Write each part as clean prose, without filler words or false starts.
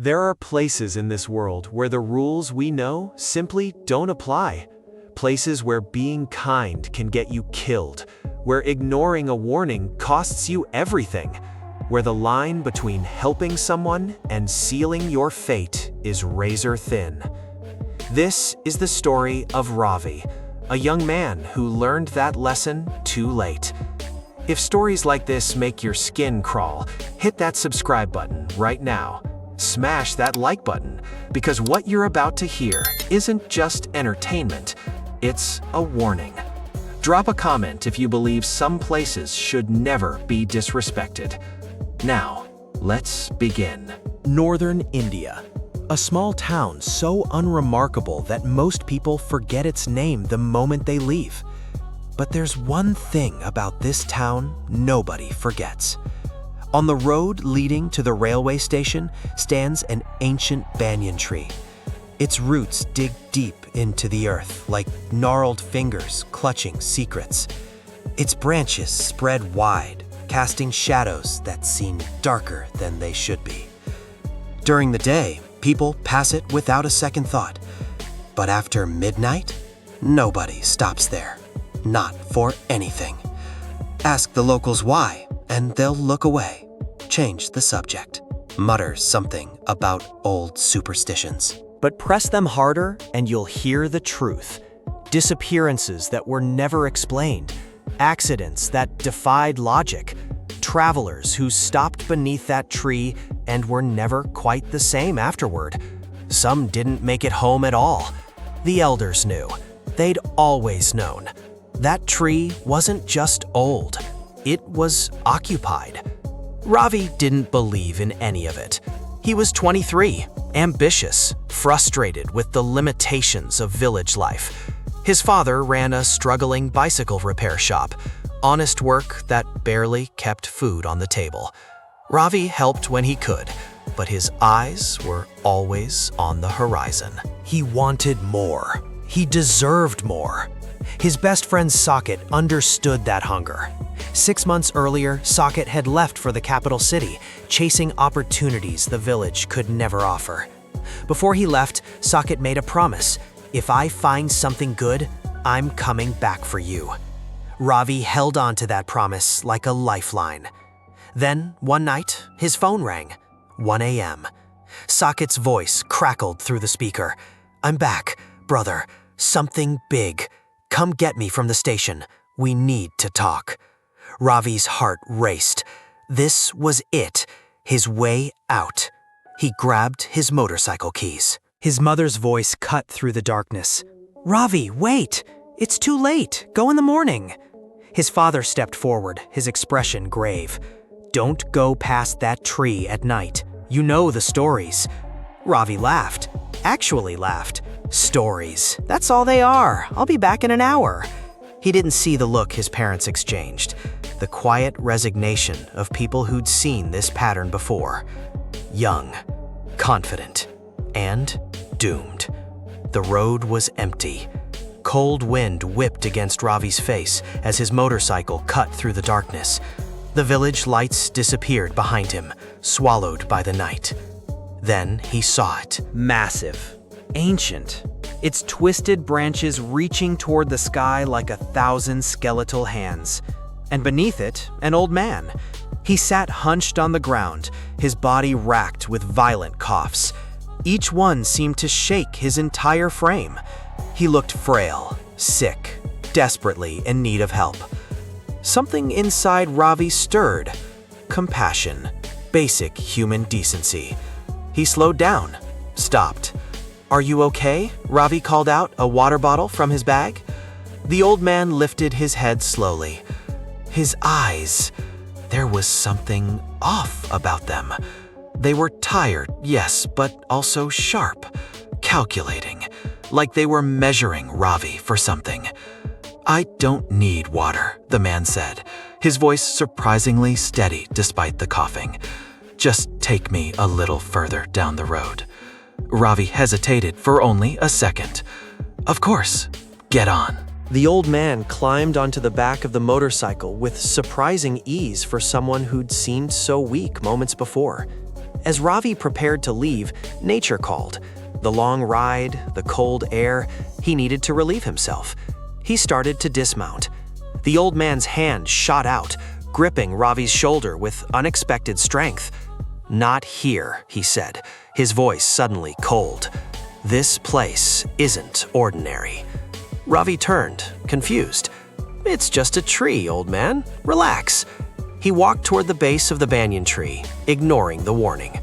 There are places in this world where the rules we know simply don't apply. Places where being kind can get you killed, where ignoring a warning costs you everything, where the line between helping someone and sealing your fate is razor thin. This is the story of Ravi, a young man who learned that lesson too late. If stories like this make your skin crawl, hit that subscribe button right now. Smash that like button, because what you're about to hear isn't just entertainment, it's a warning. Drop a comment if you believe some places should never be disrespected. Now, let's begin. Northern India, a small town so unremarkable that most people forget its name the moment they leave. But there's one thing about this town nobody forgets. On the road leading to the railway station stands an ancient banyan tree. Its roots dig deep into the earth like gnarled fingers clutching secrets. Its branches spread wide, casting shadows that seem darker than they should be. During the day, people pass it without a second thought. But after midnight, nobody stops there. Not for anything. Ask the locals why, and they'll look away, change the subject, mutter something about old superstitions. But press them harder and you'll hear the truth. Disappearances that were never explained, accidents that defied logic, travelers who stopped beneath that tree and were never quite the same afterward. Some didn't make it home at all. The elders knew. They'd always known. That tree wasn't just old. It was occupied. Ravi didn't believe in any of it. He was 23, ambitious, frustrated with the limitations of village life. His father ran a struggling bicycle repair shop, honest work that barely kept food on the table. Ravi helped when he could, but his eyes were always on the horizon. He wanted more. He deserved more. His best friend Saket understood that hunger. 6 months earlier, Saket had left for the capital city, chasing opportunities the village could never offer. Before he left, Saket made a promise. If I find something good, I'm coming back for you. Ravi held on to that promise like a lifeline. Then, one night, his phone rang. 1 a.m. Saket's voice crackled through the speaker. I'm back, brother. Something big. Come get me from the station. We need to talk. Ravi's heart raced. This was it, his way out. He grabbed his motorcycle keys. His mother's voice cut through the darkness. Ravi, wait! It's too late. Go in the morning. His father stepped forward, his expression grave. Don't go past that tree at night. You know the stories. Ravi laughed. Actually laughed. Stories. That's all they are. I'll be back in an hour. He didn't see the look his parents exchanged. The quiet resignation of people who'd seen this pattern before. Young, confident, and doomed. The road was empty. Cold wind whipped against Ravi's face as his motorcycle cut through the darkness. The village lights disappeared behind him, swallowed by the night. Then he saw it. Massive. Ancient, its twisted branches reaching toward the sky like 1,000 skeletal hands. And beneath it, an old man. He sat hunched on the ground, his body racked with violent coughs. Each one seemed to shake his entire frame. He looked frail, sick, desperately in need of help. Something inside Ravi stirred. Compassion, basic human decency. He slowed down, stopped. Are you okay? Ravi called out, a water bottle from his bag. The old man lifted his head slowly. His eyes, there was something off about them. They were tired, yes, but also sharp, calculating, like they were measuring Ravi for something. I don't need water, the man said, his voice surprisingly steady despite the coughing. Just take me a little further down the road. Ravi hesitated for only a second. Of course, get on. The old man climbed onto the back of the motorcycle with surprising ease for someone who'd seemed so weak moments before. As Ravi prepared to leave, nature called. The long ride, the cold air, he needed to relieve himself. He started to dismount. The old man's hand shot out, gripping Ravi's shoulder with unexpected strength. "Not here," he said, his voice suddenly cold. "This place isn't ordinary." Ravi turned, confused. "It's just a tree, old man. Relax." He walked toward the base of the banyan tree, ignoring the warning.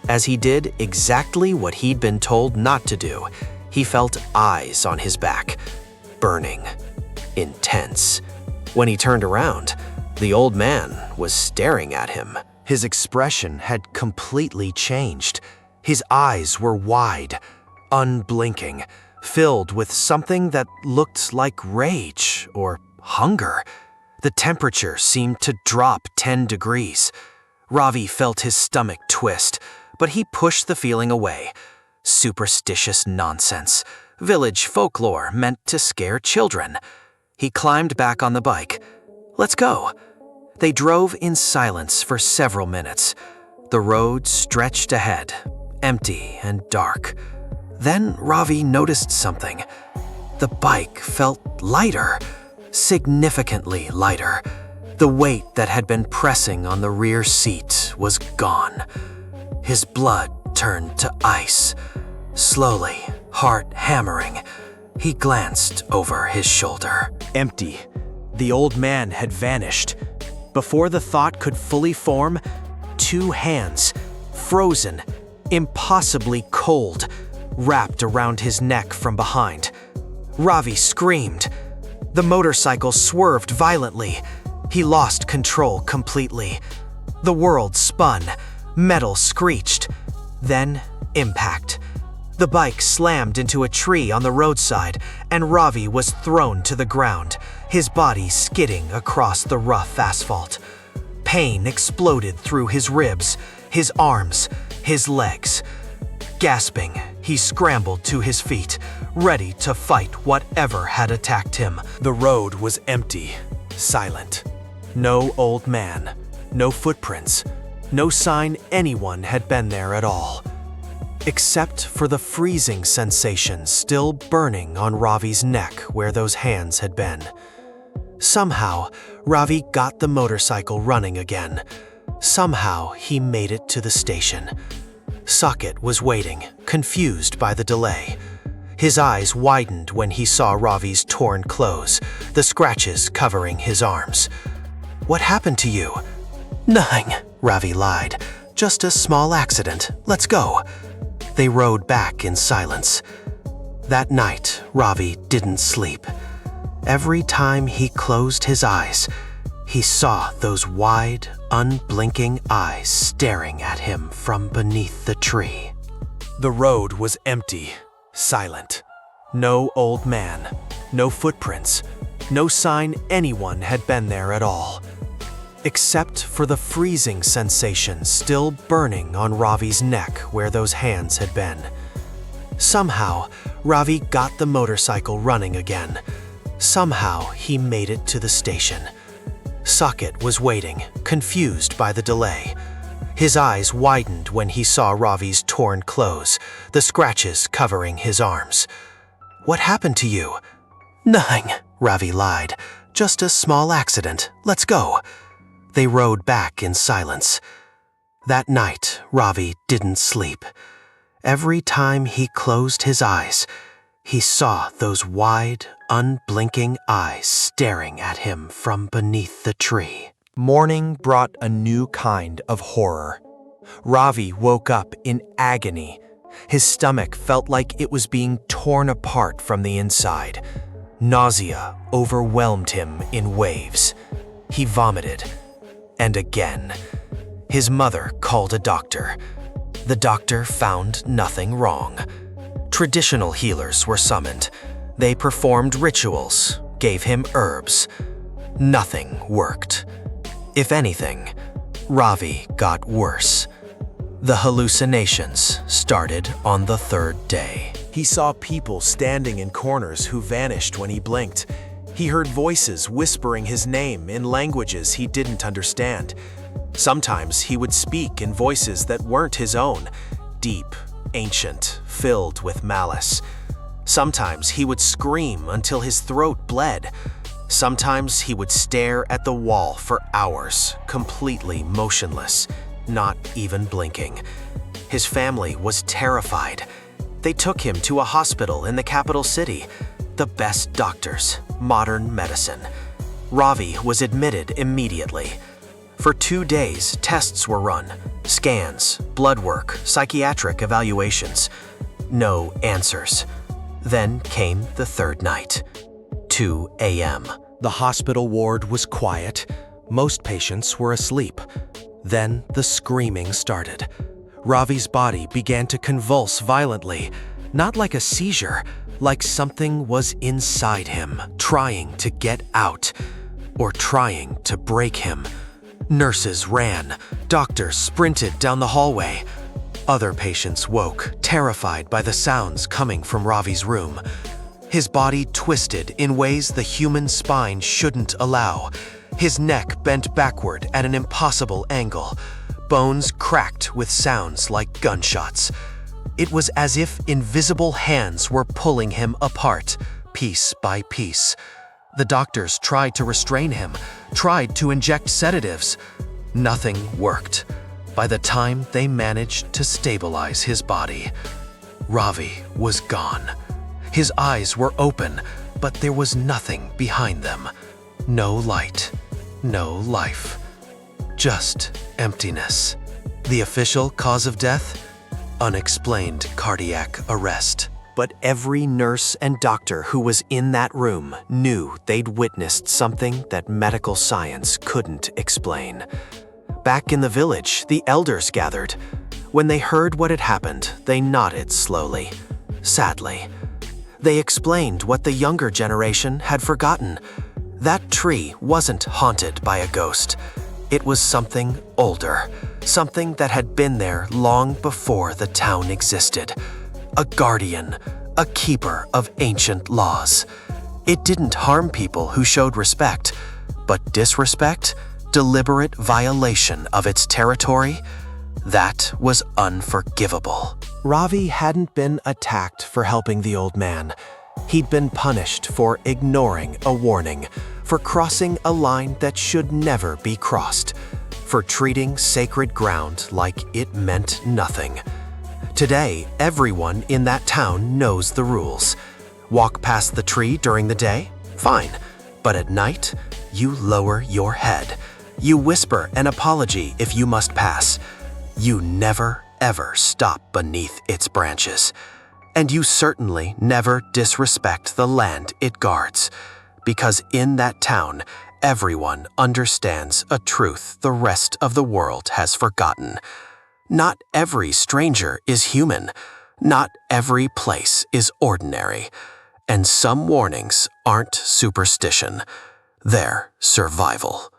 As he did exactly what he'd been told not to do, he felt eyes on his back, burning, intense. When he turned around, the old man was staring at him. His expression had completely changed. His eyes were wide, unblinking, filled with something that looked like rage or hunger. The temperature seemed to drop 10 degrees. Ravi felt his stomach twist, but he pushed the feeling away. Superstitious nonsense. Village folklore meant to scare children. He climbed back on the bike. "Let's go." They drove in silence for several minutes. The road stretched ahead, empty and dark. Then Ravi noticed something. The bike felt lighter, significantly lighter. The weight that had been pressing on the rear seat was gone. His blood turned to ice. Slowly, heart hammering, he glanced over his shoulder. Empty. The old man had vanished. Before the thought could fully form, two hands, frozen, impossibly cold, wrapped around his neck from behind. Ravi screamed. The motorcycle swerved violently. He lost control completely. The world spun. Metal screeched. Then, impact. The bike slammed into a tree on the roadside, and Ravi was thrown to the ground, his body skidding across the rough asphalt. Pain exploded through his ribs, his arms, his legs. Gasping, he scrambled to his feet, ready to fight whatever had attacked him. The road was empty, silent. No old man, no footprints, no sign anyone had been there at all. Except for the freezing sensation still burning on Ravi's neck where those hands had been. Somehow, Ravi got the motorcycle running again. Somehow, he made it to the station. Socket was waiting, confused by the delay. His eyes widened when he saw Ravi's torn clothes, the scratches covering his arms. "What happened to you?" "Nothing," Ravi lied. "Just a small accident. Let's go." They rode back in silence. That night, Ravi didn't sleep. Every time he closed his eyes, he saw those wide, unblinking eyes staring at him from beneath the tree. The road was empty, silent. No old man, no footprints, no sign anyone had been there at all. Except for the freezing sensation still burning on Ravi's neck where those hands had been. Somehow, Ravi got the motorcycle running again. Somehow, he made it to the station. Socket was waiting, confused by the delay. His eyes widened when he saw Ravi's torn clothes, the scratches covering his arms. "What happened to you?" "Nothing," Ravi lied. "Just a small accident. Let's go." They rode back in silence. That night, Ravi didn't sleep. Every time he closed his eyes, he saw those wide, unblinking eyes staring at him from beneath the tree. Morning brought a new kind of horror. Ravi woke up in agony. His stomach felt like it was being torn apart from the inside. Nausea overwhelmed him in waves. He vomited. And again. His mother called a doctor. The doctor found nothing wrong. Traditional healers were summoned. They performed rituals, gave him herbs. Nothing worked. If anything, Ravi got worse. The hallucinations started on the third day. He saw people standing in corners who vanished when he blinked. He heard voices whispering his name in languages he didn't understand. Sometimes he would speak in voices that weren't his own, deep, ancient, filled with malice. Sometimes he would scream until his throat bled. Sometimes he would stare at the wall for hours, completely motionless, not even blinking. His family was terrified. They took him to a hospital in the capital city. The best doctors, modern medicine. Ravi was admitted immediately. For 2 days, tests were run, scans, blood work, psychiatric evaluations. No answers. Then came the third night, 2 a.m. The hospital ward was quiet. Most patients were asleep. Then the screaming started. Ravi's body began to convulse violently, not like a seizure, like something was inside him, trying to get out, or trying to break him. Nurses ran, doctors sprinted down the hallway. Other patients woke, terrified by the sounds coming from Ravi's room. His body twisted in ways the human spine shouldn't allow. His neck bent backward at an impossible angle. Bones cracked with sounds like gunshots. It was as if invisible hands were pulling him apart, piece by piece. The doctors tried to restrain him, tried to inject sedatives. Nothing worked. By the time they managed to stabilize his body, Ravi was gone. His eyes were open, but there was nothing behind them. No light, no life. Just emptiness. The official cause of death? Unexplained cardiac arrest. But every nurse and doctor who was in that room knew they'd witnessed something that medical science couldn't explain. Back in the village, the elders gathered. When they heard what had happened, they nodded slowly, sadly. They explained what the younger generation had forgotten. That tree wasn't haunted by a ghost. It was something older, something that had been there long before the town existed. A guardian, a keeper of ancient laws. It didn't harm people who showed respect, but disrespect, deliberate violation of its territory, that was unforgivable. Ravi hadn't been attacked for helping the old man. He'd been punished for ignoring a warning, for crossing a line that should never be crossed, for treating sacred ground like it meant nothing. Today, everyone in that town knows the rules. Walk past the tree during the day? Fine. But at night, you lower your head. You whisper an apology if you must pass. You never, ever stop beneath its branches. And you certainly never disrespect the land it guards. Because in that town, everyone understands a truth the rest of the world has forgotten. Not every stranger is human. Not every place is ordinary. And some warnings aren't superstition. They're survival.